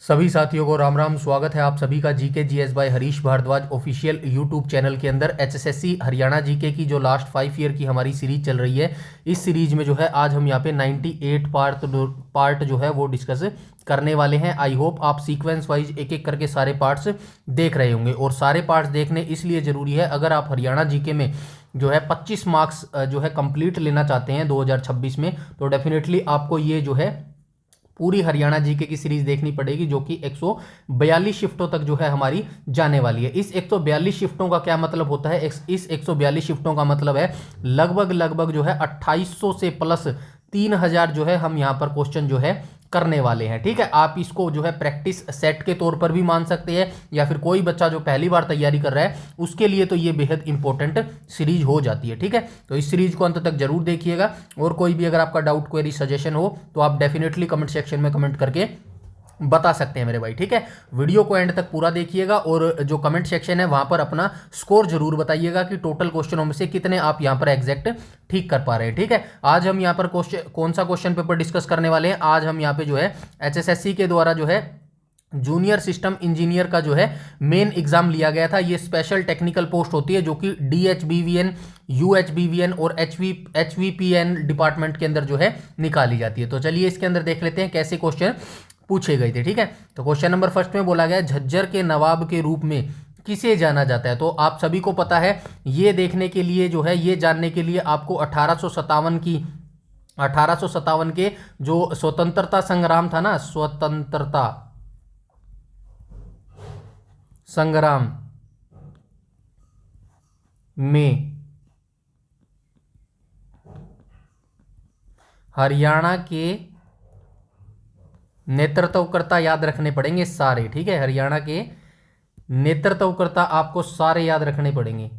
सभी साथियों को राम राम। स्वागत है आप सभी का GK GS by Harish Bhardwaj official YouTube channel के अंदर। एचएसएससी हरियाणा जीके की जो लास्ट 5 ईयर की हमारी सीरीज चल रही है, इस सीरीज में जो है आज हम यहाँ पे 98 पार्ट जो है वो डिस्कस करने वाले हैं। आई होप आप सीक्वेंस वाइज एक एक करके सारे पार्ट्स देख रहे होंगे, और सारे पार्ट्स देखने इसलिए ज़रूरी है, अगर आप हरियाणा जीके में जो है 25 मार्क्स जो है कंप्लीट लेना चाहते हैं 2026 में, तो डेफिनेटली आपको ये जो है पूरी हरियाणा जीके की सीरीज देखनी पड़ेगी, जो कि 142 शिफ्टों तक जो है हमारी जाने वाली है। इस 142 शिफ्टों का क्या मतलब होता है? इस 142 शिफ्टों का मतलब है लगभग जो है 2800 से प्लस 3000 जो है हम यहाँ पर क्वेश्चन जो है करने वाले हैं। ठीक है, आप इसको जो है प्रैक्टिस सेट के तौर पर भी मान सकते हैं, या फिर कोई बच्चा जो पहली बार तैयारी कर रहा है उसके लिए तो ये बेहद इंपॉर्टेंट सीरीज हो जाती है। ठीक है, तो इस सीरीज को अंत तक जरूर देखिएगा, और कोई भी अगर आपका डाउट क्वेरी सजेशन हो तो आप डेफिनेटली कमेंट सेक्शन में कमेंट करके बता सकते हैं मेरे भाई। ठीक है, वीडियो को एंड तक पूरा देखिएगा, और जो कमेंट सेक्शन है वहां पर अपना स्कोर जरूर बताइएगा कि टोटल क्वेश्चनों में से कितने आप यहां पर एग्जैक्ट ठीक कर पा रहे हैं। ठीक है, आज हम यहां पर क्वेश्चन कौन सा क्वेश्चन पेपर डिस्कस करने वाले हैं? आज हम यहां पे जो है एचएसएससी के द्वारा जो है जूनियर सिस्टम इंजीनियर का जो है मेन एग्जाम लिया गया था। ये स्पेशल टेक्निकल पोस्ट होती है जो कि DHBVN, UHBVN और HVPN डिपार्टमेंट के अंदर जो है निकाली जाती है। तो चलिए इसके अंदर देख लेते हैं कैसे क्वेश्चन पूछे गए थे। ठीक है, तो क्वेश्चन नंबर फर्स्ट में बोला गया झज्जर के नवाब के रूप में किसे जाना जाता है? तो आप सभी को पता है, ये देखने के लिए जो है, ये जानने के लिए आपको 1857 के जो स्वतंत्रता संग्राम था ना, स्वतंत्रता संग्राम में हरियाणा के नेतृत्वकर्ता याद रखने पड़ेंगे सारे। ठीक है, हरियाणा के नेतृत्वकर्ता आपको सारे याद रखने पड़ेंगे।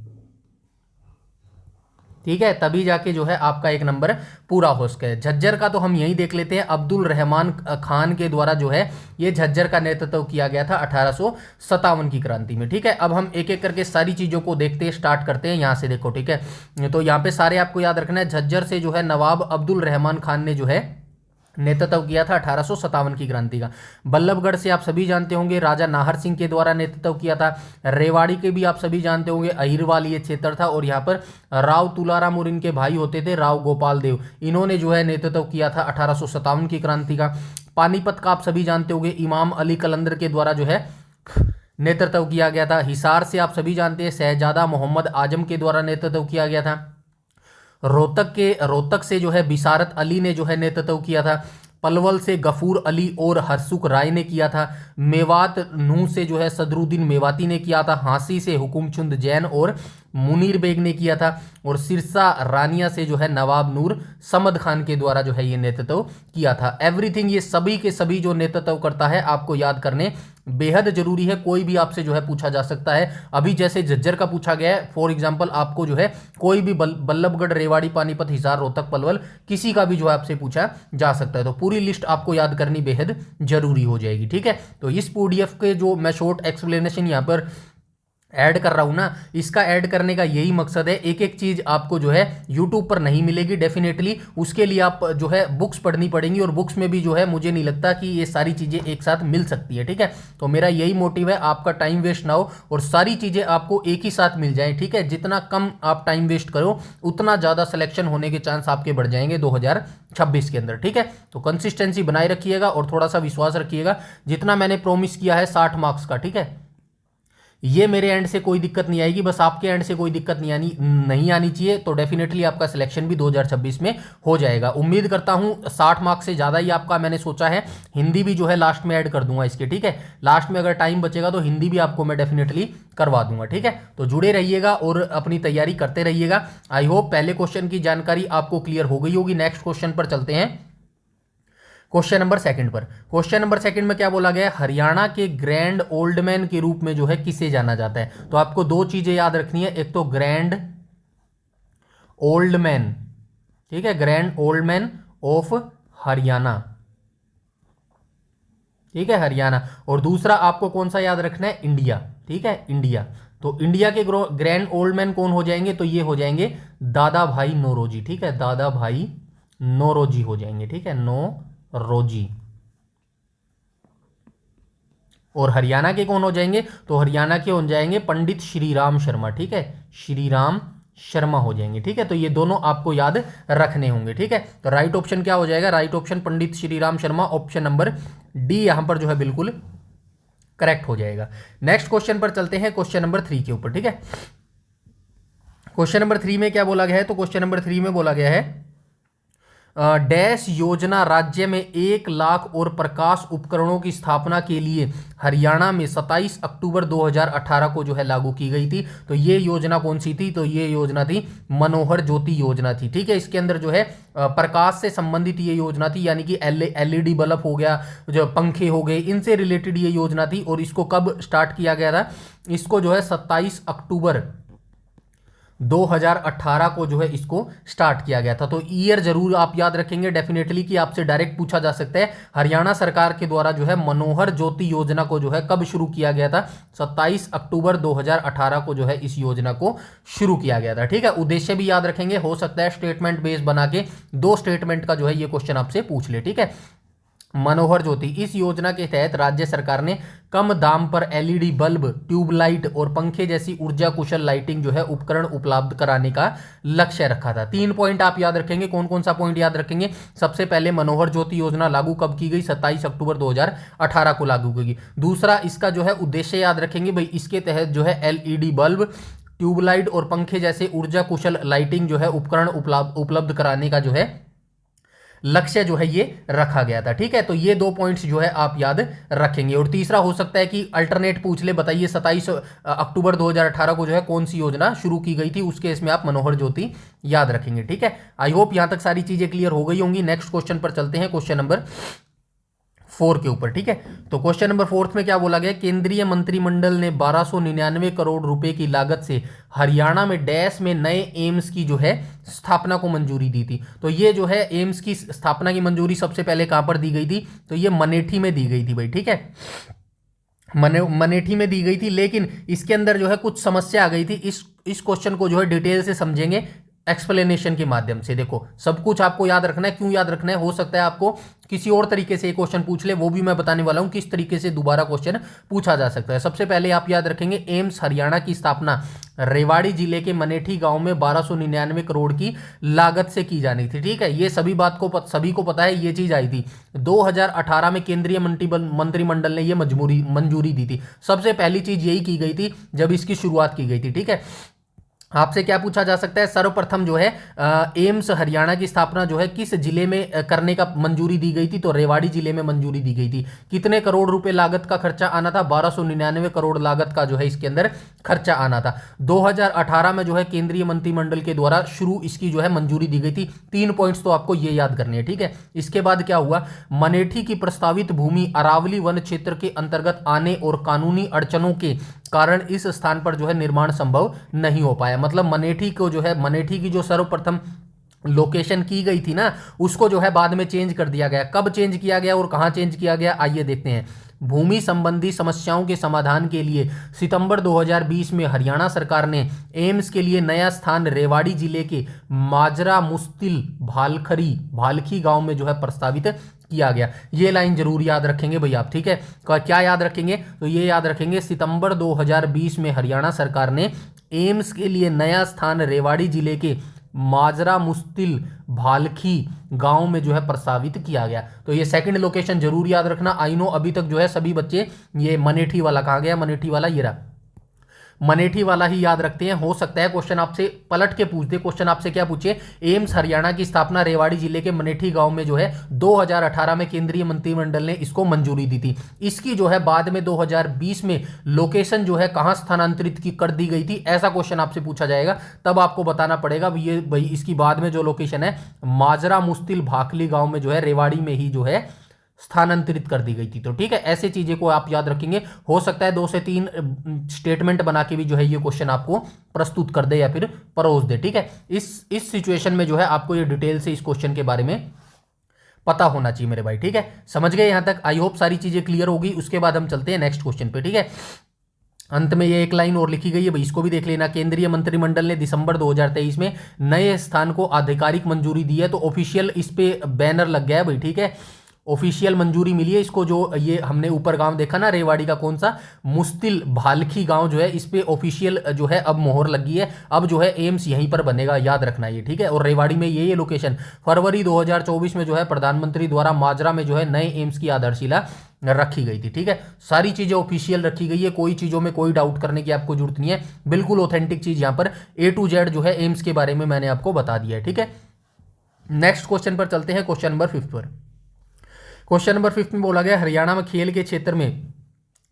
ठीक है, तभी जाके जो है आपका एक नंबर पूरा हो सके। झज्जर का तो हम यही देख लेते हैं, अब्दुल रहमान खान के द्वारा जो है ये झज्जर का नेतृत्व किया गया था 1857 की क्रांति में। ठीक है, अब हम एक एक करके सारी चीजों को देखते हैं, स्टार्ट करते हैं यहां से। देखो, ठीक है, तो यहां पे सारे आपको याद रखना है। झज्जर से जो है नवाब अब्दुल रहमान खान ने जो है नेतृत्व किया था 1857 की क्रांति का। बल्लभगढ़ से आप सभी जानते होंगे राजा नाहर सिंह के द्वारा नेतृत्व किया था। रेवाड़ी के भी आप सभी जानते होंगे, अहिरवाल ये क्षेत्र था, और यहाँ पर राव तुलाराम और इनके भाई होते थे राव गोपाल देव, इन्होंने जो है नेतृत्व किया था 1857 की क्रांति का। पानीपत का आप सभी जानते होंगे, इमाम अली कलंदर के द्वारा जो है नेतृत्व किया गया था। हिसार से आप सभी जानते हैं शहजादा मोहम्मद आजम के द्वारा नेतृत्व किया गया था। रोहतक से जो है बिसारत अली ने जो है नेतृत्व किया था। पलवल से गफूर अली और हरसुख राय ने किया था। मेवात नूह से जो है सदरुद्दीन मेवाती ने किया था। हांसी से हुकुमचंद जैन और मुनीर बेग ने किया था। और सिरसा रानिया से जो है नवाब नूर समद खान के द्वारा जो है ये नेतृत्व किया था। एवरीथिंग, ये सभी के सभी जो नेतृत्व करता है आपको याद करने बेहद जरूरी है। कोई भी आपसे जो है पूछा जा सकता है, अभी जैसे झज्जर का पूछा गया है, फॉर एग्जांपल आपको जो है कोई भी बल्लभगढ़, रेवाड़ी, पानीपत, हिसार, रोहतक, पलवल, किसी का भी जो है आपसे पूछा जा सकता है। तो पूरी लिस्ट आपको याद करनी बेहद जरूरी हो जाएगी। ठीक है, तो इस PDF के जो मैं शॉर्ट एक्सप्लेनेशन यहाँ पर ऐड कर रहा हूं ना, इसका ऐड करने का यही मकसद है। एक एक चीज आपको जो है YouTube पर नहीं मिलेगी, डेफिनेटली उसके लिए आप जो है बुक्स पढ़नी पड़ेंगी, और बुक्स में भी जो है मुझे नहीं लगता कि ये सारी चीजें एक साथ मिल सकती है। ठीक है, तो मेरा यही मोटिव है, आपका टाइम वेस्ट ना हो और सारी चीजें आपको एक ही साथ मिल जाए। ठीक है, जितना कम आप टाइम वेस्ट करो उतना ज्यादा सिलेक्शन होने के चांस आपके बढ़ जाएंगे 2026 के अंदर। ठीक है, तो कंसिस्टेंसी बनाए रखिएगा और थोड़ा सा विश्वास रखिएगा। जितना मैंने प्रॉमिस किया है 60 मार्क्स का, ठीक है, ये मेरे एंड से कोई दिक्कत नहीं आएगी, बस आपके एंड से कोई दिक्कत नहीं आनी चाहिए, तो डेफिनेटली आपका सिलेक्शन भी 2026 में हो जाएगा। उम्मीद करता हूं 60 मार्क्स से ज़्यादा ही आपका मैंने सोचा है। हिंदी भी जो है लास्ट में ऐड कर दूंगा इसके। ठीक है, लास्ट में अगर टाइम बचेगा तो हिंदी भी आपको मैं डेफिनेटली करवा दूंगा। ठीक है, तो जुड़े रहिएगा और अपनी तैयारी करते रहिएगा। आई होप पहले क्वेश्चन की जानकारी आपको क्लियर हो गई होगी। नेक्स्ट क्वेश्चन पर चलते हैं, क्वेश्चन नंबर सेकंड पर। क्वेश्चन नंबर सेकंड में क्या बोला गया है? हरियाणा के ग्रैंड ओल्ड मैन के रूप में जो है किसे जाना जाता है? तो आपको दो चीजें याद रखनी है, एक तो ग्रैंड ओल्ड मैन, ठीक है, grand old man of Haryana, ठीक है, हरियाणा, और दूसरा आपको कौन सा याद रखना है? इंडिया। ठीक है, इंडिया। तो इंडिया के ग्रैंड ओल्ड मैन कौन हो जाएंगे? तो ये हो जाएंगे दादा भाई नौरोजी। ठीक है, दादा भाई नौरोजी हो जाएंगे। ठीक है, नौरोजी। और हरियाणा के कौन हो जाएंगे, तो हरियाणा के हो जाएंगे पंडित श्रीराम शर्मा, ठीक है, श्रीराम शर्मा हो जाएंगे, ठीक है। तो ये दोनों आपको याद रखने होंगे, ठीक है। तो राइट ऑप्शन क्या हो जाएगा, right option Pandit Shriram Sharma, option number D यहां पर जो है बिल्कुल करेक्ट हो जाएगा। नेक्स्ट क्वेश्चन पर चलते हैं, क्वेश्चन नंबर 3 के ऊपर, ठीक है। क्वेश्चन नंबर 3 में क्या बोला गया है, तो क्वेश्चन नंबर 3 में बोला गया है डैश योजना राज्य में 1 लाख और प्रकाश उपकरणों की स्थापना के लिए हरियाणा में 27 अक्टूबर 2018 को जो है लागू की गई थी। तो ये योजना कौन सी थी, तो ये योजना थी मनोहर ज्योति योजना थी, ठीक है। इसके अंदर जो है प्रकाश से संबंधित ये योजना थी, यानी कि एलईडी बल्ब हो गया, जो पंखे हो गए, इनसे रिलेटेड ये योजना थी। और इसको कब स्टार्ट किया गया था, इसको जो है 27 अक्टूबर 2018 को जो है इसको स्टार्ट किया गया था। तो ईयर जरूर आप याद रखेंगे डेफिनेटली, कि आपसे डायरेक्ट पूछा जा सकता है हरियाणा सरकार के द्वारा जो है मनोहर ज्योति योजना को जो है कब शुरू किया गया था, 27 अक्टूबर 2018 को जो है इस योजना को शुरू किया गया था, ठीक है। उद्देश्य भी याद रखेंगे, हो सकता है स्टेटमेंट बेस बना के 2 स्टेटमेंट का जो है ये क्वेश्चन आपसे पूछ ले, ठीक है। मनोहर ज्योति, इस योजना के तहत राज्य सरकार ने कम दाम पर एलईडी बल्ब, ट्यूबलाइट और पंखे जैसी ऊर्जा कुशल लाइटिंग जो है उपकरण उपलब्ध कराने का लक्ष्य रखा था। 3 पॉइंट आप याद रखेंगे, कौन कौन सा पॉइंट याद रखेंगे, सबसे पहले मनोहर ज्योति योजना लागू कब की गई, 27 अक्टूबर 2018 को लागू की गई। दूसरा, इसका जो है उद्देश्य याद रखेंगे भाई, इसके तहत जो है एलईडी बल्ब, ट्यूबलाइट और पंखे जैसे ऊर्जा कुशल लाइटिंग जो है उपकरण उपलब्ध कराने का जो है लक्ष्य जो है ये रखा गया था, ठीक है। तो ये 2 पॉइंट्स जो है आप याद रखेंगे। और तीसरा हो सकता है कि अल्टरनेट पूछ ले, बताइए 27 अक्टूबर 2018 को जो है कौन सी योजना शुरू की गई थी, उस केस में आप मनोहर ज्योति याद रखेंगे, ठीक है। आई होप यहां तक सारी चीजें क्लियर हो गई होंगी। नेक्स्ट क्वेश्चन पर चलते हैं, क्वेश्चन नंबर 4 के ऊपर, ठीक है। तो क्वेश्चन नंबर 4 में क्या बोला गया, केंद्रीय मंत्रिमंडल ने 1299 करोड़ रुपए की लागत से हरियाणा में डैश में नए एम्स की जो है स्थापना को मंजूरी दी थी। तो ये जो है एम्स की स्थापना की मंजूरी सबसे पहले कहां पर दी गई थी, तो ये मनेठी में दी गई थी भाई, ठीक है। मनेठी में दी गई थी, लेकिन इसके अंदर जो है कुछ समस्या आ गई थी। इस क्वेश्चन को जो है डिटेल से समझेंगे एक्सप्लेनेशन के माध्यम से। देखो सब कुछ आपको याद रखना है, क्यों याद रखना है, हो सकता है आपको किसी और तरीके से क्वेश्चन पूछ ले, वो भी मैं बताने वाला हूं किस तरीके से दोबारा क्वेश्चन पूछा जा सकता है। सबसे पहले आप याद रखेंगे एम्स हरियाणा की स्थापना रेवाड़ी जिले के मनेठी गांव में 1299 करोड़ की लागत से की जानी थी, ठीक है। ये सभी को पता है, ये चीज आई थी 2018 में केंद्रीय मंत्रिमंडल ने ये मंजूरी दी थी। सबसे पहली चीज यही की गई थी जब इसकी शुरुआत की गई थी, ठीक है। आपसे क्या पूछा जा सकता है, सर्वप्रथम जो है एम्स हरियाणा की स्थापना जो है किस जिले में करने का मंजूरी दी गई थी, तो रेवाड़ी जिले में मंजूरी दी गई थी। कितने करोड़ रुपए लागत का खर्चा आना था, 1299 करोड़ लागत का जो है इसके अंदर खर्चा आना था। 2018 में जो है केंद्रीय मंत्रिमंडल के द्वारा शुरू इसकी जो है मंजूरी दी गई थी। 3 पॉइंट्स तो आपको ये याद करने हैं, ठीक है। इसके बाद क्या हुआ, मनेठी की प्रस्तावित भूमि अरावली वन क्षेत्र के अंतर्गत आने और कानूनी अड़चनों के कारण इस स्थान पर जो है निर्माण संभव नहीं हो पाया। मतलब मनेठी को जो है, मनेठी की जो सर्वप्रथम लोकेशन की गई थी ना, उसको जो है बाद में चेंज कर दिया गया। कब चेंज किया गया और कहां चेंज किया गया, आइए देखते हैं। भूमि संबंधी समस्याओं के समाधान के लिए सितंबर 2020 में हरियाणा सरकार ने एम्स के लिए नया स्थान रेवाड़ी जिले के माजरा मुस्तिल भालखी गांव में जो है प्रस्तावित किया गया। ये लाइन जरूर याद रखेंगे भैया आप, ठीक है। क्या याद रखेंगे, तो ये याद रखेंगे सितंबर 2020 में हरियाणा सरकार ने एम्स के लिए नया स्थान रेवाड़ी जिले के माजरा मुस्तिल भालखी गांव में जो है प्रस्तावित किया गया। तो ये सेकंड लोकेशन जरूर याद रखना। आई नो अभी तक जो है सभी बच्चे ये मनेठी वाला कहाँ गया, मनेठी वाला ये रहा, मनेठी वाला ही याद रखते हैं। हो सकता है क्वेश्चन आपसे पलट के पूछ दे। क्वेश्चन आपसे क्या पूछे, एम्स हरियाणा की स्थापना रेवाड़ी जिले के मनेठी गांव में जो है 2018 में केंद्रीय मंत्रिमंडल ने इसको मंजूरी दी थी। इसकी जो है बाद में 2020 में लोकेशन जो है कहां स्थानांतरित की कर दी गई थी, ऐसा क्वेश्चन आपसे पूछा जाएगा। तब आपको बताना पड़ेगा ये भाई इसकी बाद में जो लोकेशन है माजरा मुस्तिल भाखली गांव में जो है रेवाड़ी में ही जो है स्थानांतरित कर दी गई थी। तो ठीक है, ऐसे चीजें को आप याद रखेंगे। हो सकता है 2 से 3 स्टेटमेंट बना के भी जो है ये क्वेश्चन आपको प्रस्तुत कर दे या फिर परोस दे, ठीक है। इस सिचुएशन में जो है आपको ये डिटेल से इस क्वेश्चन के बारे में पता होना चाहिए मेरे भाई, ठीक है। समझ गए यहां तक, आई होप सारी चीजें क्लियर होगी। उसके बाद हम चलते हैं नेक्स्ट क्वेश्चन पे, ठीक है। अंत में ये एक लाइन और लिखी गई है भाई, इसको भी देख लेना। केंद्रीय मंत्रिमंडल ने दिसंबर 2023 में नए स्थान को आधिकारिक मंजूरी दी है। तो ऑफिशियल इस पे बैनर लग गया है भाई, ठीक है। ऑफिशियल मंजूरी मिली है इसको। जो ये हमने ऊपर गांव देखा ना रेवाड़ी का, कौन सा, मुस्तिल भालखी गांव जो है, इस पे ऑफिशियल जो है अब मोहर लगी है। अब जो है एम्स यहीं पर बनेगा, याद रखना ये, ठीक है। और रेवाड़ी में ये लोकेशन फरवरी 2024 में जो है प्रधानमंत्री द्वारा माजरा में जो है नए एम्स की आधारशिला रखी गई थी, ठीक है। सारी चीजें ऑफिशियल रखी गई है, कोई चीजों में कोई डाउट करने की आपको जरूरत नहीं है, बिल्कुल ऑथेंटिक चीज यहां पर A to Z जो है एम्स के बारे में मैंने आपको बता दिया है, ठीक है। नेक्स्ट क्वेश्चन पर चलते हैं, क्वेश्चन नंबर 5 पर। क्वेश्चन नंबर 5 में बोला गया हरियाणा में खेल के क्षेत्र में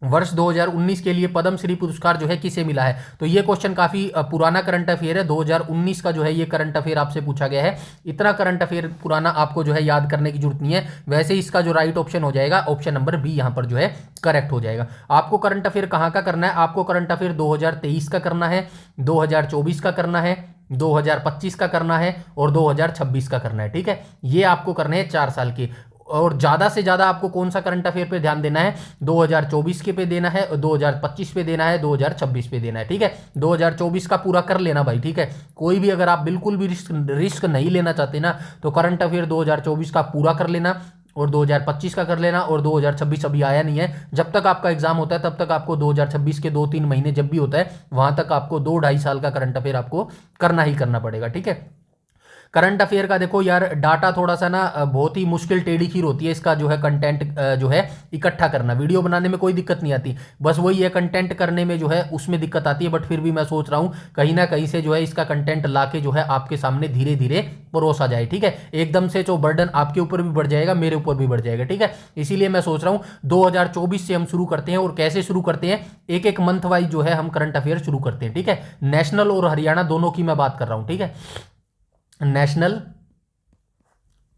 वर्ष 2019 के लिए पद्मश्री पुरस्कार जो है किसे मिला है। तो ये क्वेश्चन काफी पुराना करंट अफेयर है, 2019 का जो है ये करंट अफेयर आपसे पूछा गया है। इतना करंट अफेयर पुराना आपको जो है याद करने की जरूरत नहीं है। वैसे इसका जो राइट ऑप्शन हो जाएगा ऑप्शन नंबर बी यहां पर जो है करेक्ट हो जाएगा। आपको करंट अफेयर कहां का करना है, आपको करंट अफेयर 2023 का करना है, 2024 का करना है, 2025 का करना है और 2026 का करना है, ठीक है। ये आपको करने हैं 4 साल के। और ज्यादा से ज्यादा आपको कौन सा करंट अफेयर पे ध्यान देना है, 2024 के पे देना है, 2025 पे देना है, 2026 पे देना है, ठीक है। 2024 का पूरा कर लेना भाई, ठीक है। कोई भी अगर आप बिल्कुल भी रिस्क नहीं लेना चाहते ना, तो करंट अफेयर 2024 का पूरा कर लेना और 2025 का कर लेना। और 2026 अभी आया नहीं है, जब तक आपका एग्जाम होता है तब तक आपको 2026 के 2-3 महीने जब भी होता है वहां तक आपको 2-2.5 साल का करंट अफेयर आपको करना ही करना पड़ेगा, ठीक है। करंट अफेयर का देखो यार डाटा थोड़ा सा ना बहुत ही मुश्किल टेढ़ी खीर होती है, इसका जो है कंटेंट जो है इकट्ठा करना। वीडियो बनाने में कोई दिक्कत नहीं आती, बस वही है कंटेंट करने में जो है उसमें दिक्कत आती है। बट फिर भी मैं सोच रहा हूं कहीं ना कहीं से जो है इसका कंटेंट लाके जो है आपके सामने धीरे धीरे परोसा जाए, ठीक है। एकदम से जो बर्डन आपके ऊपर भी बढ़ जाएगा, मेरे ऊपर भी बढ़ जाएगा, ठीक है। इसीलिए मैं सोच रहा हूं 2024 से हम शुरू करते हैं। और कैसे शुरू करते हैं, एक एक मंथ वाइज जो है हम करंट अफेयर शुरू करते हैं, ठीक है। नेशनल और हरियाणा दोनों की मैं बात कर रहा हूं, ठीक है। नेशनल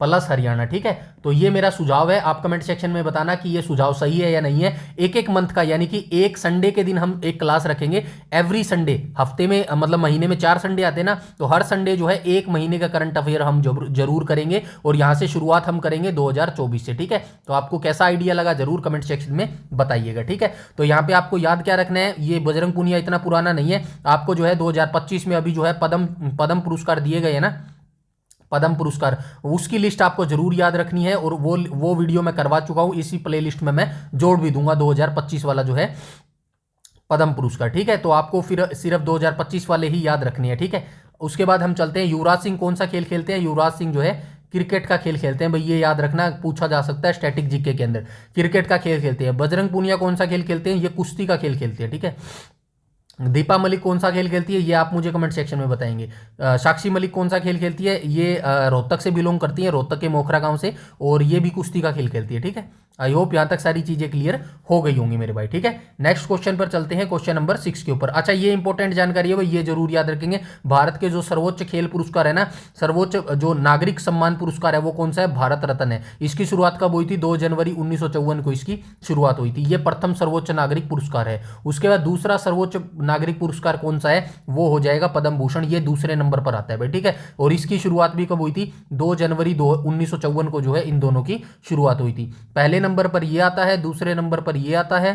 प्लस हरियाणा, ठीक है। तो ये मेरा सुझाव है, आप कमेंट सेक्शन में बताना कि ये सुझाव सही है या नहीं है। एक एक मंथ का, यानी कि एक संडे के दिन हम एक क्लास रखेंगे एवरी संडे। हफ्ते में मतलब महीने में 4 संडे आते हैं ना, तो हर संडे जो है एक महीने का करंट अफेयर हम जरूर करेंगे। और यहां से शुरुआत हम करेंगे 2024 से, ठीक है। तो आपको कैसा आइडिया लगा जरूर कमेंट सेक्शन में बताइएगा, ठीक है। तो यहाँ पे आपको याद क्या रखना है, ये बजरंग पुनिया इतना पुराना नहीं है। आपको जो है 2025 में अभी जो है पद्म पुरस्कार दिए गए हैं ना, पद्म पुरस्कार, उसकी लिस्ट आपको जरूर याद रखनी है। और वो वीडियो मैं करवा चुका हूं, इसी प्ले लिस्ट में मैं जोड़ भी दूंगा 2025 वाला जो है पद्म पुरस्कार, ठीक है। तो आपको फिर सिर्फ 2025 वाले ही याद रखनी है, ठीक है। उसके बाद हम चलते हैं, युवराज सिंह कौन सा खेल खेलते हैं, युवराज सिंह जो है क्रिकेट का खेल खेलते हैं भाई, ये याद रखना, पूछा जा सकता है स्टैटिक जीके के अंदर। क्रिकेट का खेल खेलते हैं। बजरंग पूनिया कौन सा खेल खेलते हैं, ये कुश्ती का खेल खेलते हैं, ठीक है। दीपा मलिक कौन सा खेल खेलती है, ये आप मुझे कमेंट सेक्शन में बताएंगे। साक्षी मलिक कौन सा खेल खेलती है, ये रोहतक से बिलोंग करती है, रोहतक के मोखरा गांव से, और ये भी कुश्ती का खेल खेलती है, ठीक है। आई होप यहां तक सारी चीजें क्लियर हो गई होंगी मेरे भाई, ठीक है। नेक्स्ट क्वेश्चन पर चलते हैं, क्वेश्चन नंबर 6 के ऊपर। अच्छा, ये इंपॉर्टेंट जानकारी है भाई, ये जरूर याद रखेंगे। भारत के जो सर्वोच्च खेल पुरस्कार है ना, सर्वोच्च जो नागरिक सम्मान पुरस्कार है वो कौन सा है, भारत रत्न है। इसकी शुरुआत कब हुई थी, 2 जनवरी 1954 को इसकी शुरुआत हुई थी। ये प्रथम सर्वोच्च नागरिक पुरस्कार है। उसके बाद दूसरा सर्वोच्च नागरिक पुरस्कार कौन सा है, वो हो जाएगा पद्म भूषण, ये दूसरे नंबर पर आता है भाई, ठीक है। और इसकी शुरुआत भी कब हुई थी, 2 जनवरी 1954 को जो है इन दोनों की शुरुआत हुई थी। पहले नंबर पर ये आता है, दूसरे नंबर पर ये आता है,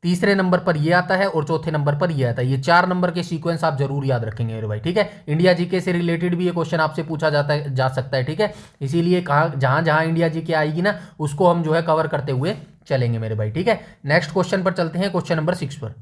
तीसरे नंबर पर ये आता है और चौथे नंबर पर ये आता है। ये 4 नंबर के सीक्वेंस आप जरूर याद रखेंगे मेरे भाई, ठीक है। इंडिया जीके से रिलेटेड भी ये क्वेश्चन आपसे पूछा जा सकता है, ठीक है। इसीलिए कहा जहां जहां इंडिया जीके आएगी ना, उसको हम जो है कवर करते हुए चलेंगे मेरे भाई, ठीक है। नेक्स्ट क्वेश्चन पर चलते हैं, क्वेश्चन नंबर 6 पर।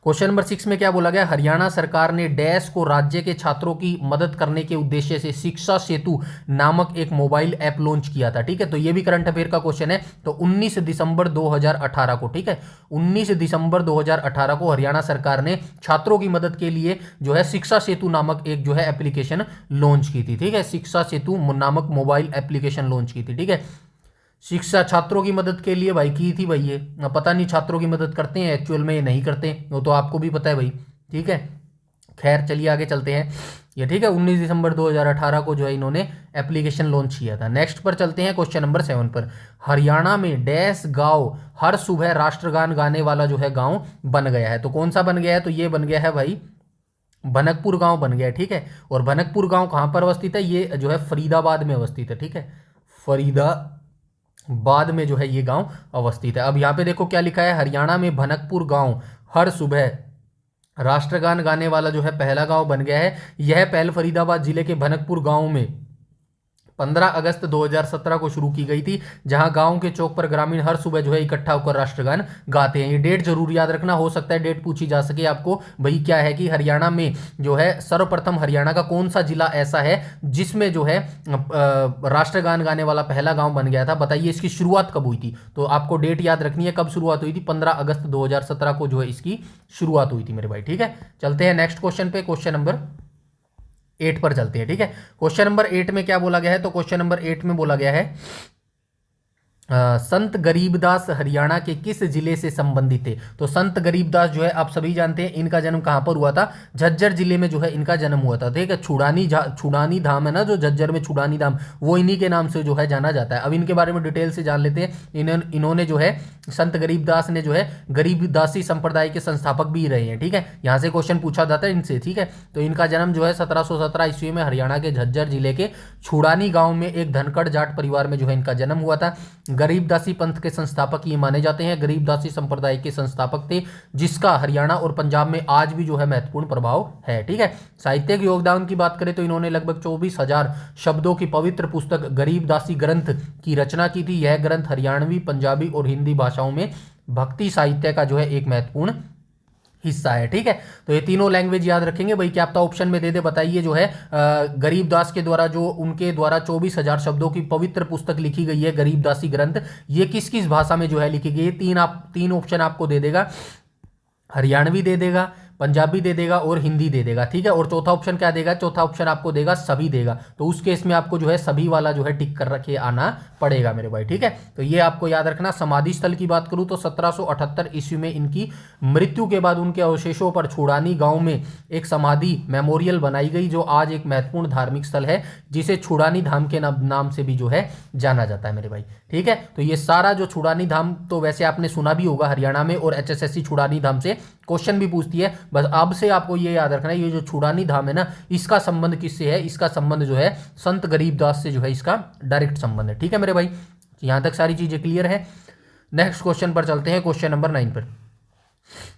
क्वेश्चन नंबर 6 में क्या बोला गया, हरियाणा सरकार ने डैश को राज्य के छात्रों की मदद करने के उद्देश्य से शिक्षा सेतु नामक एक मोबाइल ऐप लॉन्च किया था, ठीक है। तो ये भी करंट अफेयर का क्वेश्चन है। तो 19 दिसंबर 2018 को, ठीक है, 19 दिसंबर 2018 को हरियाणा सरकार ने छात्रों की मदद के लिए जो है शिक्षा सेतु नामक एक जो है एप्लीकेशन लॉन्च की थी, ठीक है। शिक्षा सेतु नामक मोबाइल एप्लीकेशन लॉन्च की थी, ठीक है। शिक्षा छात्रों की मदद के लिए भाई की थी भाई, ये पता नहीं छात्रों की मदद करते हैं एक्चुअल में, ये नहीं करते, वो तो आपको भी पता है भाई, ठीक है। खैर चलिए आगे चलते हैं, ये ठीक है। 19 दिसंबर 2018 को जो है इन्होंने एप्लीकेशन लॉन्च किया था। नेक्स्ट पर चलते हैं, क्वेश्चन नंबर 7 पर। हरियाणा में डैश गांव हर सुबह राष्ट्रगान गाने वाला जो है गांव बन गया है। तो कौन सा बन गया है, तो ये बन गया है भाई भनकपुर गांव बन गया है, ठीक है। और भनकपुर गांव कहां पर अवस्थित है, ये जो है फरीदाबाद में अवस्थित है, ठीक है। फरीदाबाद में जो है ये गांव अवस्थित है। अब यहाँ पे देखो क्या लिखा है, हरियाणा में भनकपुर गांव हर सुबह राष्ट्रगान गाने वाला जो है पहला गांव बन गया है। यह पहल फरीदाबाद जिले के भनकपुर गांव में 15 अगस्त 2017 को शुरू की गई थी, जहां गांव के चौक पर ग्रामीण हर सुबह जो है इकट्ठा होकर राष्ट्रगान गाते हैं। ये डेट जरूर याद रखना, हो सकता है डेट पूछी जा सके आपको। भाई क्या है कि हरियाणा में जो है सर्वप्रथम हरियाणा का कौन सा जिला ऐसा है जिसमें जो है राष्ट्रगान गाने वाला पहला गांव बन गया था, बताइए इसकी शुरुआत कब हुई थी। तो आपको डेट याद रखनी है, कब शुरुआत हुई थी, 15 अगस्त 2017 को जो है इसकी शुरुआत हुई थी मेरे भाई। ठीक है, चलते हैं नेक्स्ट क्वेश्चन पे, क्वेश्चन नंबर 8 पर चलते हैं। ठीक है, क्वेश्चन नंबर 8 में क्या बोला गया है, तो क्वेश्चन नंबर 8 में बोला गया है संत गरीबदास हरियाणा के किस जिले से संबंधित थे। तो संत गरीबदास जो है आप सभी जानते हैं, इनका जन्म कहां पर हुआ था, झज्जर जिले में जो है इनका जन्म हुआ था। ठीक है, छुड़ानी धाम है ना जो झज्जर में छुड़ानी धाम, वो इन्हीं के नाम से जो है जाना जाता है। अब इनके बारे में डिटेल से जान लेते हैं। इन्होंने जो है संत गरीबदास ने जो है गरीबदासी संप्रदाय के संस्थापक भी रहे हैं। ठीक है, यहाँ से क्वेश्चन पूछा जाता है इनसे। ठीक है, तो इनका जन्म जो है 1717 ईस्वी में हरियाणा के झज्जर जिले के छुड़ानी गांव में एक धनखड़ जाट परिवार में जो है इनका जन्म हुआ था। गरीबदासी पंथ के संस्थापक ये माने जाते हैं, गरीबदासी संप्रदाय के संस्थापक थे, जिसका हरियाणा और पंजाब में आज भी जो है महत्वपूर्ण प्रभाव है। ठीक है, साहित्यिक योगदान की बात करें तो इन्होंने लगभग 24,000 शब्दों की पवित्र पुस्तक गरीबदासी ग्रंथ की रचना की थी। यह ग्रंथ हरियाणवी, पंजाबी और हिंदी भाषाओं में भक्ति साहित्य का जो है एक महत्वपूर्ण हिस्सा है। ठीक है, तो ये तीनों लैंग्वेज याद रखेंगे भाई। क्या आपका ऑप्शन में दे दे, बताइए जो है गरीबदास के द्वारा जो उनके द्वारा 24,000 शब्दों की पवित्र पुस्तक लिखी गई है गरीबदासी ग्रंथ, ये किस किस भाषा में जो है लिखी गई है। तीन ऑप्शन आपको दे देगा, हरियाणवी दे देगा, पंजाबी दे देगा और हिंदी दे देगा। ठीक है, और चौथा ऑप्शन क्या देगा, चौथा ऑप्शन आपको देगा सभी देगा। तो उस केस में आपको जो है सभी वाला जो है टिक कर रखे आना पड़ेगा मेरे भाई। ठीक है, तो ये आपको याद रखना। समाधि स्थल की बात करूं तो 1778 ईस्वी में इनकी मृत्यु के बाद उनके अवशेषों पर छुड़ानी गांव में एक समाधि मेमोरियल बनाई गई, जो आज एक महत्वपूर्ण धार्मिक स्थल है, जिसे छुड़ानी धाम के नाम से भी जो है जाना जाता है मेरे भाई। ठीक है, तो ये सारा जो छुड़ानी धाम तो वैसे आपने सुना भी होगा हरियाणा में, और HSSC छुड़ानी धाम से क्वेश्चन भी पूछती है। बस अब से आपको ये याद रखना है, ये जो छुड़ानी धाम है ना, इसका संबंध किससे है, इसका संबंध जो है संत गरीबदास से जो है इसका डायरेक्ट संबंध है। ठीक है मेरे भाई, यहां तक सारी चीजें क्लियर है। नेक्स्ट क्वेश्चन पर चलते हैं, क्वेश्चन नंबर 9 पर।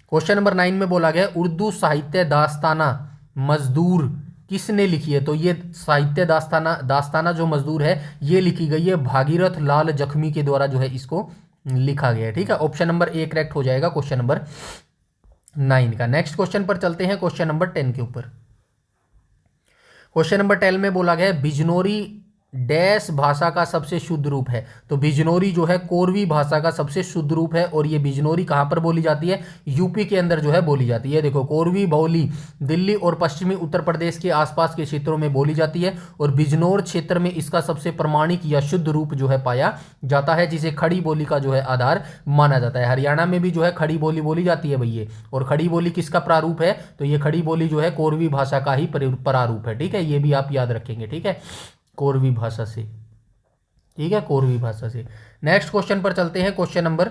क्वेश्चन नंबर 9 में बोला गया उर्दू साहित्य दास्ताना मजदूर किसने लिखी है। तो ये साहित्य दास्ताना जो मजदूर है ये लिखी गई है भागीरथ लाल जख्मी के द्वारा जो है इसको लिखा गया है। ठीक है, ऑप्शन नंबर ए करेक्ट हो जाएगा क्वेश्चन नंबर 9 का। नेक्स्ट क्वेश्चन पर चलते हैं, क्वेश्चन नंबर 10 के ऊपर। क्वेश्चन नंबर 10 में बोला गया बिजनौरी डैश भाषा का सबसे शुद्ध रूप है। तो बिजनौरी जो है कोरवी भाषा का सबसे शुद्ध रूप है, और ये बिजनौरी कहाँ पर बोली जाती है, यूपी के अंदर जो है बोली जाती है। देखो कोरवी बोली दिल्ली और पश्चिमी उत्तर प्रदेश के आसपास के क्षेत्रों में बोली जाती है, और बिजनौर क्षेत्र में इसका सबसे प्रमाणिक या शुद्ध रूप जो है पाया जाता है, जिसे खड़ी बोली का जो है आधार माना जाता है। हरियाणा में भी जो है खड़ी बोली बोली जाती है भैया, और खड़ी बोली किसका प्रारूप है, तो ये खड़ी बोली जो है कोरवी भाषा का ही प्रारूप है। ठीक है, ये भी आप याद रखेंगे। ठीक है, कोरवी भाषा से। ठीक है, कोरवी भाषा से। नेक्स्ट क्वेश्चन पर चलते हैं, क्वेश्चन नंबर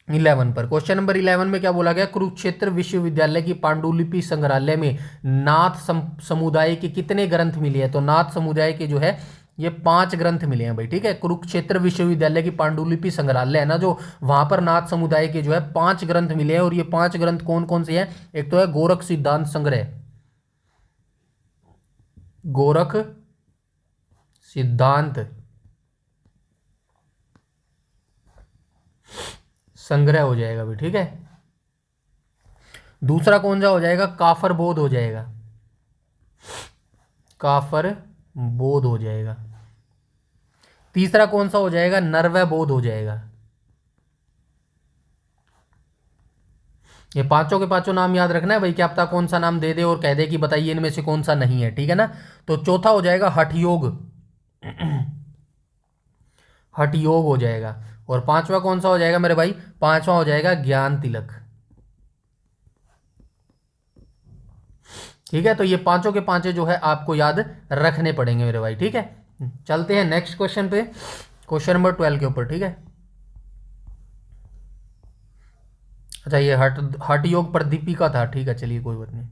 11 पर। क्वेश्चन नंबर 11 में क्या बोला गया, कुरुक्षेत्र विश्वविद्यालय की पांडुलिपि संग्रहालय में नाथ समुदाय के कितने ग्रंथ मिले हैं। तो नाथ समुदाय के जो है ये 5 ग्रंथ मिले हैं भाई। ठीक है, कुरुक्षेत्र विश्वविद्यालय की पांडुलिपि संग्रहालय है ना जो, वहां पर नाथ समुदाय के जो है 5 ग्रंथ मिले हैं, और ये 5 ग्रंथ कौन कौन से हैं। एक तो है गोरख सिद्धांत संग्रह, गोरख सिद्धांत संग्रह हो जाएगा भी। ठीक है, दूसरा कौन सा हो जाएगा, काफर बोध हो जाएगा, काफर बोध हो जाएगा। तीसरा कौन सा हो जाएगा, नरवय बोध हो जाएगा। ये पांचों के पांचों नाम याद रखना है भाई, क्या पता कौन सा नाम दे दे और कह दे कि बताइए इनमें से कौन सा नहीं है। ठीक है ना, तो चौथा हो जाएगा हठ योग, हठ योग हो जाएगा। और पांचवा कौन सा हो जाएगा मेरे भाई, पांचवा हो जाएगा ज्ञान तिलक। ठीक है, तो ये पांचों के पांचों जो है आपको याद रखने पड़ेंगे मेरे भाई। ठीक है, चलते हैं नेक्स्ट क्वेश्चन पे, क्वेश्चन नंबर 12 के ऊपर। ठीक है, अच्छा ये हठ योग पर दीपिका था। ठीक है, चलिए कोई बात नहीं।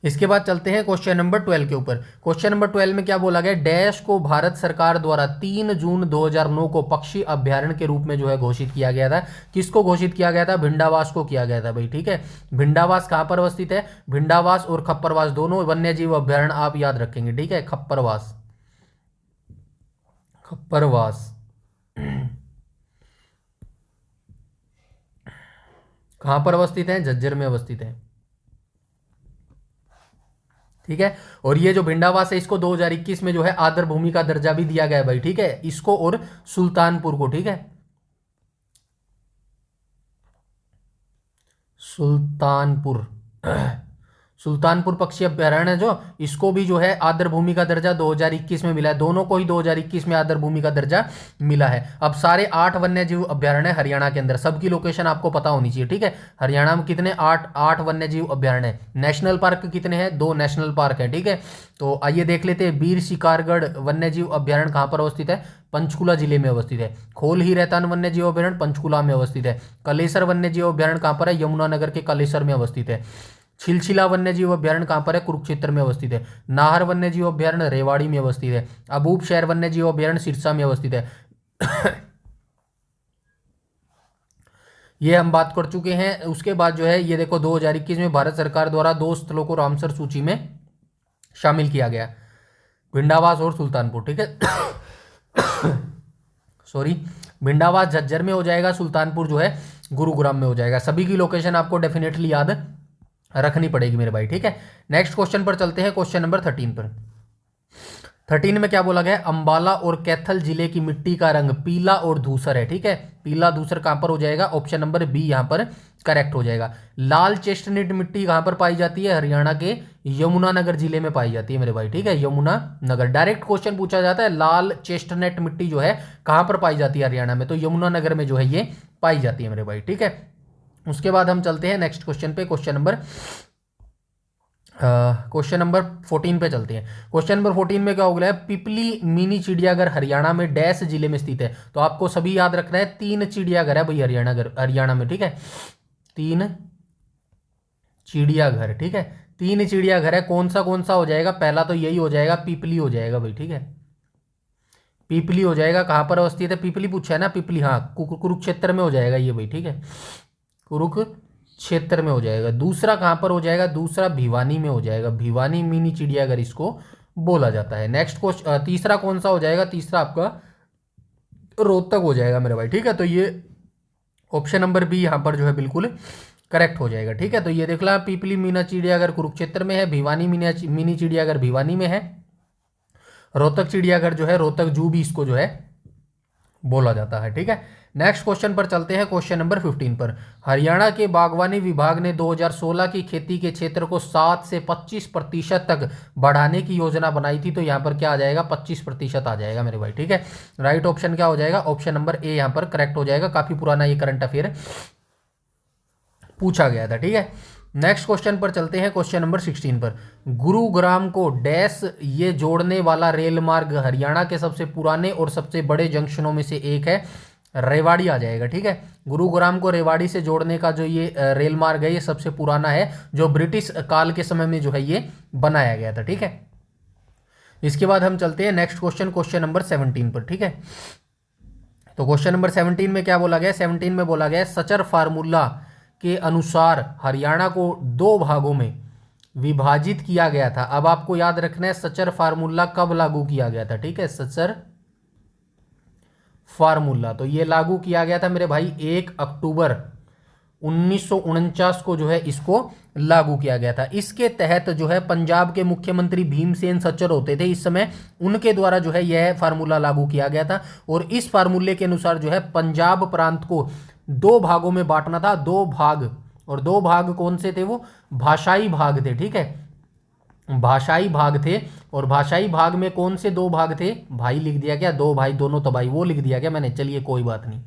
इसके बाद चलते हैं क्वेश्चन नंबर 12 के ऊपर। क्वेश्चन नंबर 12 में क्या बोला गया, डैश को भारत सरकार द्वारा 3 जून 2009 को पक्षी अभ्यारण्य के रूप में जो है घोषित किया गया था। किसको घोषित किया गया था, भिंडावास को किया गया था भाई, ठीक है। भिंडावास कहाँ पर अवस्थित है, भिंडावास और खप्परवास दोनों वन्य जीव अभ्यारण्य आप याद रखेंगे, ठीक है। खप्परवास, खप्परवास कहाँ पर अवस्थित है, झज्जर में अवस्थित है, ठीक है। और ये जो भिंडावास है इसको 2021 में जो है आदर भूमि का दर्जा भी दिया गया है भाई, ठीक है, इसको और सुल्तानपुर को, ठीक है। सुल्तानपुर सुल्तानपुर पक्षी अभ्यारण्य जो, इसको भी जो है आदर भूमि का दर्जा 2021 में मिला है। दोनों को ही 2021 में आदर भूमि का दर्जा मिला है। अब सारे 8 वन्य जीव अभ्यारण्य हरियाणा के अंदर, सबकी लोकेशन आपको पता होनी चाहिए, ठीक है। हरियाणा में कितने, 8 वन्य जीव अभ्यारण्य। नेशनल पार्क कितने हैं, 2 नेशनल पार्क हैं, ठीक है। तो आइए देख लेते हैं, बीर शिकारगढ़ वन्य जीव अभ्यारण्य कहाँ पर अवस्थित है, पंचकुला जिले में अवस्थित है। खोल ही रहतान वन्य जीव अभ्यारण्य पंचकुला में अवस्थित है। कलेसर वन्य जीव अभ्यारण्य कहाँ पर है, यमुनानगर के कलेसर में अवस्थित है। छिलछिला वन्य जीव अभ्यारण्य कहाँ पर है, कुरुक्षेत्र में अवस्थित है। नाहर वन्य जीव अभ्यारण्य रेवाड़ी में अवस्थित है। अबूब शहर वन्य जीव अभ्यारण्य सिरसा में अवस्थित है। ये हम बात कर चुके हैं। उसके बाद जो है ये देखो 2021 में भारत सरकार द्वारा 2 स्थलों को रामसर सूची में शामिल किया गया, भिंडावास और सुल्तानपुर, ठीक है। सॉरी, भिंडावास झज्जर में हो जाएगा, सुल्तानपुर जो है गुरुग्राम में हो जाएगा। सभी की लोकेशन आपको डेफिनेटली याद रखनी पड़ेगी मेरे भाई, ठीक है। नेक्स्ट क्वेश्चन पर चलते हैं, क्वेश्चन नंबर 13 पर। 13 में क्या बोला गया है, अंबाला और कैथल जिले की मिट्टी का रंग पीला और धूसर है, ठीक है। पीला धूसर कहां पर हो जाएगा, ऑप्शन नंबर बी यहां पर करेक्ट हो जाएगा। लाल चेस्टनट मिट्टी कहां पर पाई जाती है, हरियाणा के यमुनानगर जिले में पाई जाती है मेरे भाई, ठीक है। यमुनानगर, डायरेक्ट क्वेश्चन पूछा जाता है, लाल चेस्टनट मिट्टी जो है कहां पर पाई जाती है हरियाणा में, तो यमुनानगर में जो है ये पाई जाती है मेरे भाई, ठीक है। उसके बाद हम चलते हैं नेक्स्ट क्वेश्चन पे, क्वेश्चन नंबर 14 पे चलते हैं। क्वेश्चन नंबर 14 में क्या हो गया है, पिपली मिनी चिड़ियाघर हरियाणा में डैश जिले में स्थित है। तो आपको सभी याद रखना है, 3 चिड़ियाघर है भाई हरियाणा में, ठीक है। 3 चिड़ियाघर, ठीक है। 3 चिड़ियाघर है, कौन सा हो जाएगा, पहला तो यही हो जाएगा, पिपली हो जाएगा भाई, ठीक है। पिपली हो जाएगा, कहां पर अवस्थित है, पिपली पूछा है ना, पिपली, हाँ कुरुक्षेत्र में हो जाएगा ये भाई, ठीक है, कुरुक्षेत्र में हो जाएगा। दूसरा कहां पर हो जाएगा, दूसरा भिवानी में हो जाएगा, भिवानी मिनी चिड़ियाघर इसको बोला जाता है। नेक्स्ट क्वेश्चन, तीसरा कौन सा हो जाएगा, तीसरा आपका रोहतक हो जाएगा मेरे भाई, ठीक है। तो ये ऑप्शन नंबर बी यहां पर जो है बिल्कुल करेक्ट हो जाएगा, ठीक है। तो ये देख ला, पिपली मीना चिड़ियाघर कुरुक्षेत्र में है, भिवानी मिनी चिड़ियाघर भिवानी में है, रोहतक चिड़ियाघर जो है रोहतक जू भी इसको जो है बोला जाता है, ठीक है। नेक्स्ट क्वेश्चन पर चलते हैं, क्वेश्चन नंबर 15 पर। हरियाणा के बागवानी विभाग ने 2016 की खेती के क्षेत्र को 7 से 25% तक बढ़ाने की योजना बनाई थी। तो यहाँ पर क्या आ जाएगा, 25% आ जाएगा मेरे भाई, ठीक है। राइट ऑप्शन क्या हो जाएगा, ऑप्शन नंबर ए यहाँ पर करेक्ट हो जाएगा। काफी पुराना ये करंट अफेयर पूछा गया था, ठीक है। नेक्स्ट क्वेश्चन पर चलते हैं, क्वेश्चन नंबर 16 पर। गुरुग्राम को डैश ये जोड़ने वाला रेल मार्ग हरियाणा के सबसे पुराने और सबसे बड़े जंक्शनों में से एक है, रेवाड़ी आ जाएगा, ठीक है। गुरुग्राम को रेवाड़ी से जोड़ने का जो ये रेल मार्ग है ये सबसे पुराना है, जो ब्रिटिश काल के समय में जो है ये बनाया गया था, ठीक है। इसके बाद हम चलते हैं नेक्स्ट क्वेश्चन, क्वेश्चन नंबर 17 पर, ठीक है। तो क्वेश्चन नंबर 17 में क्या बोला गया, 17 में बोला गया सचर फार्मूला के अनुसार हरियाणा को 2 भागों में विभाजित किया गया था। अब आपको याद रखना है सचर फार्मूला कब लागू किया गया था, ठीक है। सचर फार्मूला तो ये लागू किया गया था मेरे भाई 1 अक्टूबर 1949 को जो है इसको लागू किया गया था। इसके तहत जो है पंजाब के मुख्यमंत्री भीमसेन सचर होते थे इस समय, उनके द्वारा जो है यह फार्मूला लागू किया गया था। और इस फार्मूले के अनुसार जो है पंजाब प्रांत को 2 भागों में बांटना था, 2 भाग, और 2 भाग कौन से थे, वो भाषाई भाग थे, ठीक है। भाषाई भाग थे, और भाषाई भाग में कौन से 2 भाग थे, भाई लिख दिया क्या, 2 भाई दोनों तबाही, वो लिख दिया क्या मैंने, चलिए कोई बात नहीं।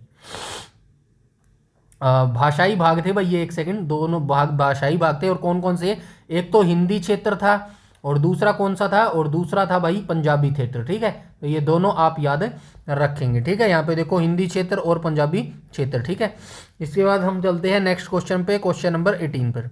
भाषाई भाग थे भाई ये, एक सेकंड, दोनों भाग भाषाई भाग थे, और कौन कौन से, एक तो हिंदी क्षेत्र था, और दूसरा कौन सा था, और दूसरा था भाई पंजाबी क्षेत्र, ठीक है। तो ये दोनों आप याद रखेंगे, ठीक है। यहाँ पे देखो हिंदी क्षेत्र और पंजाबी क्षेत्र, ठीक है। इसके बाद हम चलते हैं नेक्स्ट क्वेश्चन पे, क्वेश्चन नंबर 18 पर।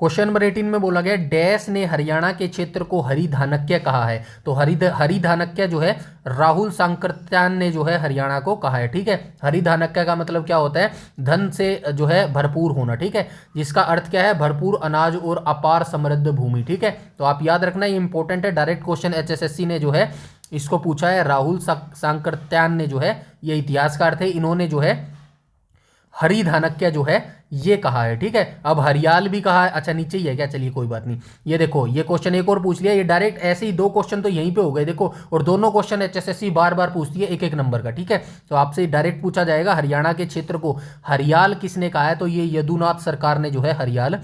क्वेश्चन नंबर 18 में बोला गया डैश ने हरियाणा के क्षेत्र को हरिधानक्य कहा है। तो हरिधानक्य जो है राहुल सांकृत्यान ने जो है हरियाणा को कहा है। ठीक है, हरिधानक्य का मतलब क्या होता है, धन से जो है भरपूर होना। ठीक है, जिसका अर्थ क्या है, भरपूर अनाज और अपार समृद्ध भूमि। ठीक है, तो आप याद रखना ये इंपॉर्टेंट है, डायरेक्ट क्वेश्चन HSSC ने जो है इसको पूछा है। राहुल सांकृत्यान ने जो है, ये इतिहासकार थे, इन्होंने जो है हरिधानक्य जो है ये कहा है। ठीक है, अब हरियाल भी कहा है। अच्छा नीचे ही है क्या, चलिए कोई बात नहीं। ये देखो ये क्वेश्चन एक और पूछ लिया, ये डायरेक्ट ऐसे ही 2 क्वेश्चन तो यहीं पे हो गए देखो, और दोनों क्वेश्चन HSSC बार बार पूछती है 1-1 नंबर का। ठीक है, तो आपसे डायरेक्ट पूछा जाएगा हरियाणा के क्षेत्र को हरियाल किसने कहा है, तो ये यदुनाथ सरकार ने जो है हरियाल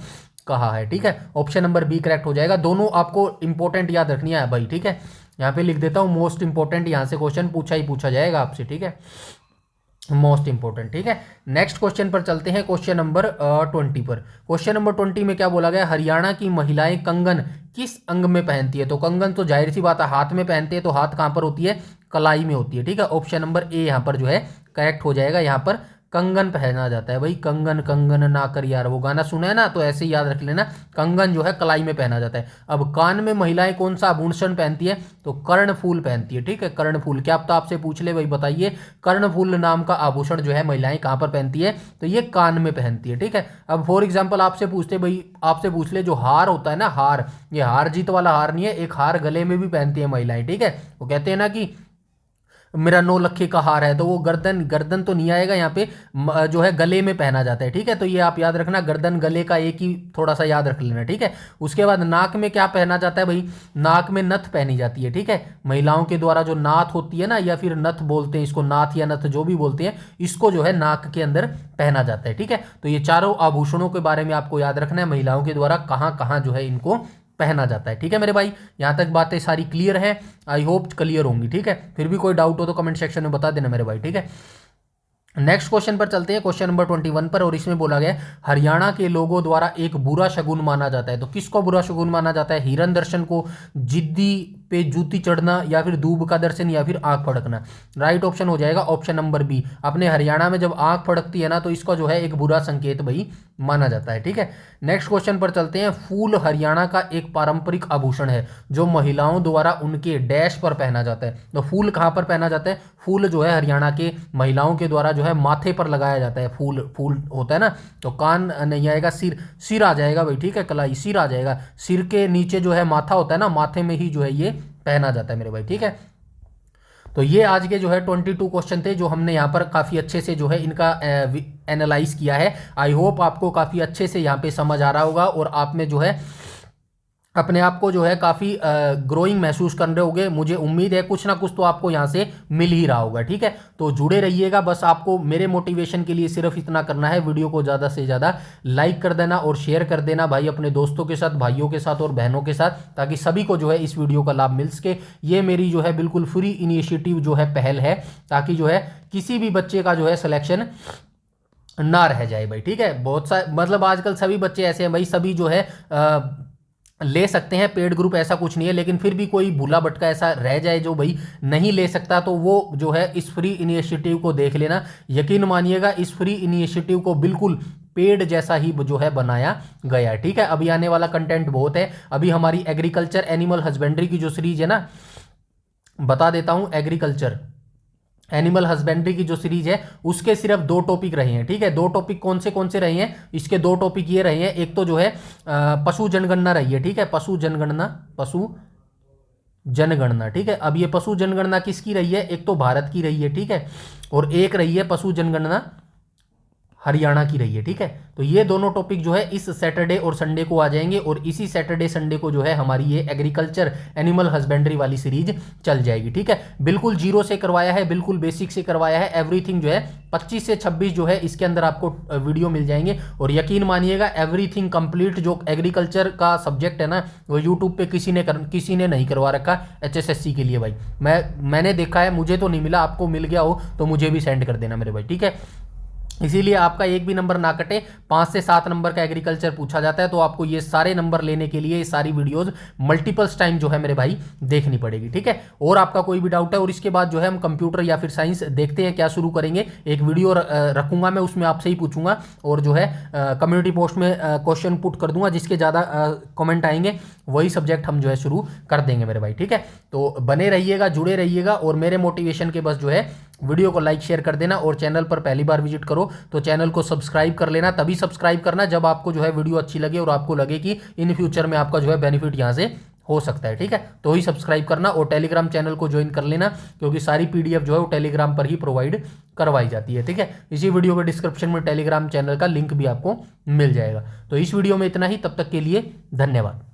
कहा है। ठीक है, ऑप्शन नंबर बी करेक्ट हो जाएगा। दोनों आपको इंपॉर्टेंट याद रखनी है भाई। ठीक है, यहाँ पे लिख देता हूँ मोस्ट इंपॉर्टेंट, यहाँ से क्वेश्चन पूछा ही पूछा जाएगा आपसे। ठीक है, मोस्ट इंपॉर्टेंट। ठीक है, नेक्स्ट क्वेश्चन पर चलते हैं, क्वेश्चन नंबर 20 पर। क्वेश्चन नंबर 20 में क्या बोला गया, हरियाणा की महिलाएं कंगन किस अंग में पहनती है। तो कंगन तो जाहिर सी बात है हाथ में पहनते हैं, तो हाथ कहाँ पर होती है, कलाई में होती है। ठीक है, ऑप्शन नंबर ए यहाँ पर जो है करेक्ट हो जाएगा। यहाँ पर कंगन पहना जाता है भाई, कंगन कंगन ना कर यार, वो गाना सुना है ना, तो ऐसे ही याद रख लेना, कंगन जो है कलाई में पहना जाता है। अब कान में महिलाएं कौन सा आभूषण पहनती है, तो कर्णफूल पहनती है। ठीक है, कर्णफूल, क्या पता आपसे पूछ ले भाई बताइए कर्णफूल नाम का आभूषण जो है महिलाएं कहाँ पर पहनती है, तो ये कान में पहनती है। ठीक है, अब फॉर एग्जाम्पल आपसे पूछते भाई, आपसे पूछ ले जो हार होता है ना, हार, ये हार जीत वाला हार नहीं है, एक हार गले में भी पहनती है महिलाएं। ठीक है, वो कहते हैं ना कि मेरा 9 लखे का हार है, तो वो गर्दन गर्दन तो नहीं आएगा यहाँ पे, जो है गले में पहना जाता है। ठीक है, तो ये आप याद रखना, गर्दन गले का एक ही थोड़ा सा याद रख लेना। ठीक है, उसके बाद नाक में क्या पहना जाता है भाई, नाक में नथ पहनी जाती है। ठीक है, महिलाओं के द्वारा जो नाथ होती है ना, या फिर नथ बोलते हैं इसको, नाथ या नथ जो भी बोलते हैं, इसको जो है नाक के अंदर पहना जाता है। ठीक है, तो ये चारों आभूषणों के बारे में आपको याद रखना है, महिलाओं के द्वारा कहाँ कहाँ जो है इनको पहना जाता है। ठीक है मेरे भाई, यहाँ तक बातें सारी क्लियर है, आई होप क्लियर होंगी। ठीक है, फिर भी कोई डाउट हो तो कमेंट सेक्शन में बता देना मेरे भाई। ठीक है, नेक्स्ट क्वेश्चन पर चलते हैं, क्वेश्चन नंबर 21 पर, और इसमें बोला गया हरियाणा के लोगों द्वारा एक बुरा शगुन माना जाता है। तो किसको बुरा शगुन माना जाता है, हिरन दर्शन को, जिद्दी पे जूती चढ़ना, या फिर दूब का दर्शन, या फिर आंख फड़कना। राइट ऑप्शन हो जाएगा ऑप्शन नंबर बी। अपने हरियाणा में जब आंख फड़कती है ना, तो इसको जो है एक बुरा संकेत भाई माना जाता है। ठीक है, नेक्स्ट क्वेश्चन पर चलते हैं, फूल हरियाणा का एक पारंपरिक आभूषण है जो महिलाओं द्वारा उनके डैश पर पहना जाता है। तो फूल कहाँ पर पहना जाता है, फूल जो है हरियाणा के महिलाओं के द्वारा जो है माथे पर लगाया जाता है। फूल फूल होता है ना, तो कान नहीं आएगा, सिर सिर आ जाएगा भाई। ठीक है, कलाई सिर आ जाएगा, सिर के नीचे जो है माथा होता है ना, माथे में ही जो है ये पहना जाता है मेरे भाई। ठीक है, तो ये आज के जो है 22 क्वेश्चन थे जो हमने यहाँ पर काफ़ी अच्छे से जो है इनका एनालाइज किया है। आई होप आपको काफ़ी अच्छे से यहाँ पे समझ आ रहा होगा, और आप में जो है अपने आप को जो है काफ़ी ग्रोइंग महसूस कर रहे होगे। मुझे उम्मीद है कुछ ना कुछ तो आपको यहाँ से मिल ही रहा होगा। ठीक है, तो जुड़े रहिएगा, बस आपको मेरे मोटिवेशन के लिए सिर्फ इतना करना है, वीडियो को ज़्यादा से ज़्यादा लाइक कर देना और शेयर कर देना भाई अपने दोस्तों के साथ, भाइयों के साथ और बहनों के साथ, ताकि सभी को जो है इस वीडियो का लाभ मिल सके। ये मेरी जो है बिल्कुल फ्री इनिशिएटिव जो है पहल है, ताकि जो है किसी भी बच्चे का जो है सिलेक्शन ना रह जाए भाई। ठीक है, बहुत सा मतलब आजकल सभी बच्चे ऐसे हैं भाई, सभी जो है ले सकते हैं, पेड ग्रुप ऐसा कुछ नहीं है, लेकिन फिर भी कोई भूला भटका ऐसा रह जाए जो भाई नहीं ले सकता, तो वो जो है इस फ्री इनिशिएटिव को देख लेना। यकीन मानिएगा इस फ्री इनिशिएटिव को बिल्कुल पेड जैसा ही जो है बनाया गया है। ठीक है, अभी आने वाला कंटेंट बहुत है। अभी हमारी एग्रीकल्चर एनिमल हस्बेंड्री की जो सीरीज है ना, बता देता हूँ, एग्रीकल्चर एनिमल हस्बेंड्री की जो सीरीज है उसके सिर्फ 2 टॉपिक रहे हैं। ठीक है, 2 टॉपिक कौन से रहे हैं, इसके 2 टॉपिक ये रहे हैं, एक तो जो है पशु जनगणना रही है। ठीक है, पशु जनगणना। ठीक है, अब ये पशु जनगणना किसकी रही है, एक तो भारत की रही है। ठीक है, और एक रही है पशु जनगणना हरियाणा की रही है। ठीक है, तो ये दोनों टॉपिक जो है इस सैटरडे और संडे को आ जाएंगे, और इसी सैटरडे संडे को जो है हमारी ये एग्रीकल्चर एनिमल हस्बेंड्री वाली सीरीज चल जाएगी। ठीक है, बिल्कुल जीरो से करवाया है, बिल्कुल बेसिक से करवाया है, एवरीथिंग जो है 25 से 26 जो है इसके अंदर आपको वीडियो मिल जाएंगे। और यकीन मानिएगा एवरीथिंग कंप्लीट जो एग्रीकल्चर का सब्जेक्ट है ना, वो यूट्यूब पे किसी ने नहीं करवा रखा HSSC के लिए भाई। मैंने देखा है, मुझे तो नहीं मिला, आपको मिल गया हो तो मुझे भी सेंड कर देना मेरे भाई। ठीक है, इसीलिए आपका एक भी नंबर ना कटे, 5 से 7 नंबर का एग्रीकल्चर पूछा जाता है, तो आपको ये सारे नंबर लेने के लिए ये सारी वीडियोस मल्टीपल्स टाइम जो है मेरे भाई देखनी पड़ेगी, ठीक है। और आपका कोई भी डाउट है, और इसके बाद जो है हम कंप्यूटर या फिर साइंस देखते हैं क्या शुरू करेंगे, एक वीडियो रखूंगा मैं, उसमें आपसे ही पूछूंगा, और जो है कम्युनिटी पोस्ट में क्वेश्चन पुट कर दूंगा, जिसके ज़्यादा कमेंट आएंगे वही सब्जेक्ट हम जो है शुरू कर देंगे मेरे भाई, ठीक है। तो बने रहिएगा, जुड़े रहिएगा, और मेरे मोटिवेशन के बस जो है वीडियो को लाइक शेयर कर देना, और चैनल पर पहली बार विजिट करो तो चैनल को सब्सक्राइब कर लेना। तभी सब्सक्राइब करना जब आपको जो है वीडियो अच्छी लगे और आपको लगे कि इन फ्यूचर में आपका जो है बेनिफिट यहाँ से हो सकता है, ठीक है। तो ही सब्सक्राइब करना, और टेलीग्राम चैनल को ज्वाइन कर लेना, क्योंकि सारी पीडीएफ जो है वो टेलीग्राम पर ही प्रोवाइड करवाई जाती है, ठीक है। इसी वीडियो के डिस्क्रिप्शन में टेलीग्राम चैनल का लिंक भी आपको मिल जाएगा। तो इस वीडियो में इतना ही, तब तक के लिए धन्यवाद।